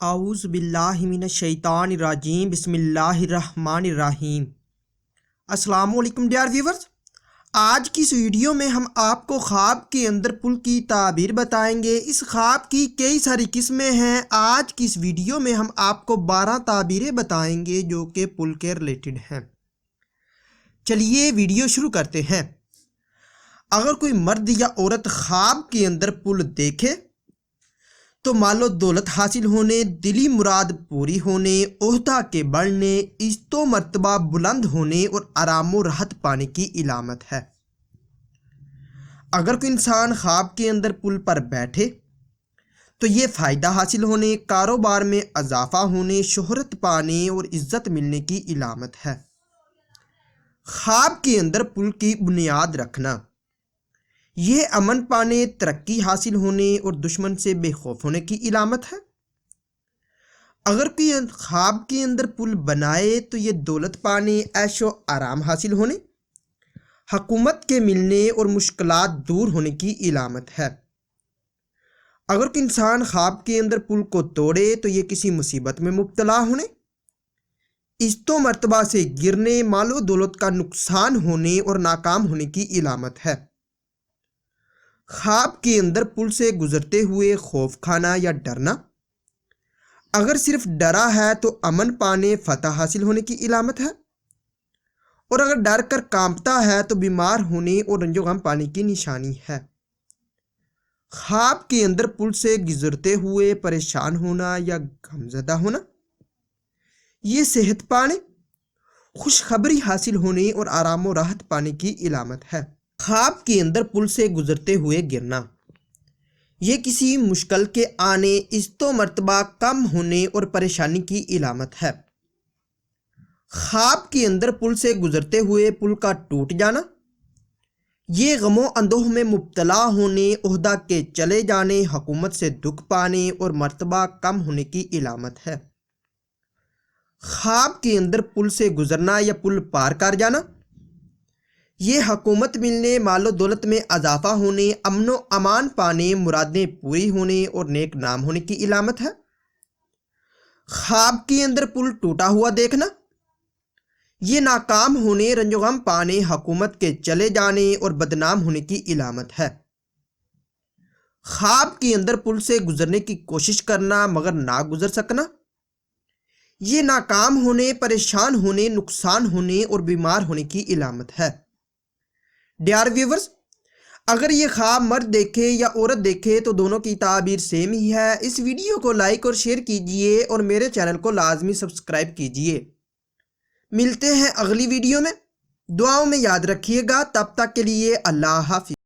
اعوذ باللہ من الشیطان الرجیم بسم اللہ الرحمن الرحیم۔ السلام علیکم ڈیئر ویورز، آج کی اس ویڈیو میں ہم آپ کو خواب کے اندر پل کی تعبیر بتائیں گے۔ اس خواب کی کئی ساری قسمیں ہیں۔ آج کی اس ویڈیو میں ہم آپ کو 12 تعبیریں بتائیں گے جو کہ پل کے ریلیٹڈ ہیں۔ چلیے ویڈیو شروع کرتے ہیں۔ اگر کوئی مرد یا عورت خواب کے اندر پل دیکھے تو مال و دولت حاصل ہونے، دلی مراد پوری ہونے، عہدہ کے بڑھنے، عزت و مرتبہ بلند ہونے اور آرام و راحت پانے کی علامت ہے۔ اگر کوئی انسان خواب کے اندر پل پر بیٹھے تو یہ فائدہ حاصل ہونے، کاروبار میں اضافہ ہونے، شہرت پانے اور عزت ملنے کی علامت ہے۔ خواب کے اندر پل کی بنیاد رکھنا، یہ امن پانے، ترقی حاصل ہونے اور دشمن سے بے خوف ہونے کی علامت ہے۔ اگر کوئی خواب کے اندر پل بنائے تو یہ دولت پانے، عیش و آرام حاصل ہونے، حکومت کے ملنے اور مشکلات دور ہونے کی علامت ہے۔ اگر کوئی انسان خواب کے اندر پل کو توڑے تو یہ کسی مصیبت میں مبتلا ہونے، عزت و مرتبہ سے گرنے، مال و دولت کا نقصان ہونے اور ناکام ہونے کی علامت ہے۔ خواب کے اندر پل سے گزرتے ہوئے خوف کھانا یا ڈرنا، اگر صرف ڈرا ہے تو امن پانے، فتح حاصل ہونے کی علامت ہے، اور اگر ڈر کر کانپتا ہے تو بیمار ہونے اور رنج و غم پانے کی نشانی ہے۔ خواب کے اندر پل سے گزرتے ہوئے پریشان ہونا یا غمزدہ ہونا، یہ صحت پانے، خوشخبری حاصل ہونے اور آرام و راحت پانے کی علامت ہے۔ خواب کے اندر پل سے گزرتے ہوئے گرنا، یہ کسی مشکل کے آنے، عزت و مرتبہ کم ہونے اور پریشانی کی علامت ہے۔ خواب کے اندر پل سے گزرتے ہوئے پل کا ٹوٹ جانا، یہ غم و اندوہ میں مبتلا ہونے، عہدہ کے چلے جانے، حکومت سے دکھ پانے اور مرتبہ کم ہونے کی علامت ہے۔ خواب کے اندر پل سے گزرنا یا پل پار کر جانا، یہ حکومت ملنے، مال و دولت میں اضافہ ہونے، امن و امان پانے، مرادیں پوری ہونے اور نیک نام ہونے کی علامت ہے۔ خواب کے اندر پل ٹوٹا ہوا دیکھنا، یہ ناکام ہونے، رنج و غم پانے، حکومت کے چلے جانے اور بدنام ہونے کی علامت ہے۔ خواب کے اندر پل سے گزرنے کی کوشش کرنا مگر نہ گزر سکنا، یہ ناکام ہونے، پریشان ہونے، نقصان ہونے اور بیمار ہونے کی علامت ہے۔ ڈیئر ویورز، اگر یہ خواب مرد دیکھے یا عورت دیکھے تو دونوں کی تعبیر سیم ہی ہے۔ اس ویڈیو کو لائک اور شیئر کیجئے اور میرے چینل کو لازمی سبسکرائب کیجئے۔ ملتے ہیں اگلی ویڈیو میں، دعاؤں میں یاد رکھیے گا۔ تب تک کے لیے اللہ حافظ۔